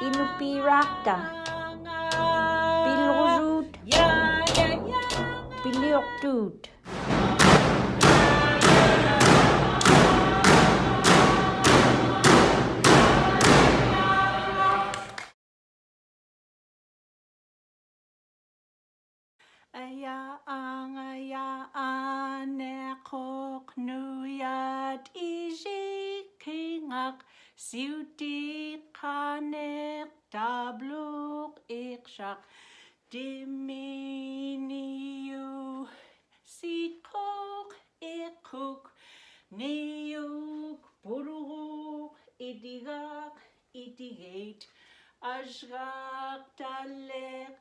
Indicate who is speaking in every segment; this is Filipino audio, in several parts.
Speaker 1: Inupiaq, Bilruzut, Biliortut.
Speaker 2: Niaquq nuyat ijikingak siuti kanek tabluk ikshak diminiu sikok ikuk niuk buruk idigak idigate ajrak dalek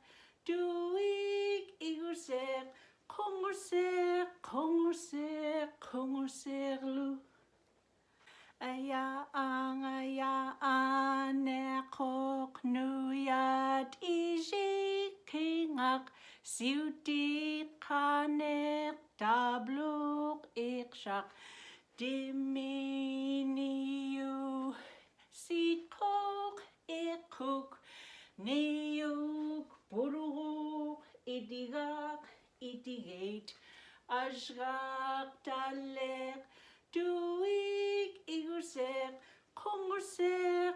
Speaker 2: Tuik igusek kongusek lu Niaquq nuyat ijikingak siuti kanek tabluk ikshak diminiu sikok ikuk niuk buruk idigak idigate ajrak dalek Tuik igusek kongusek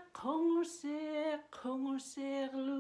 Speaker 2: lu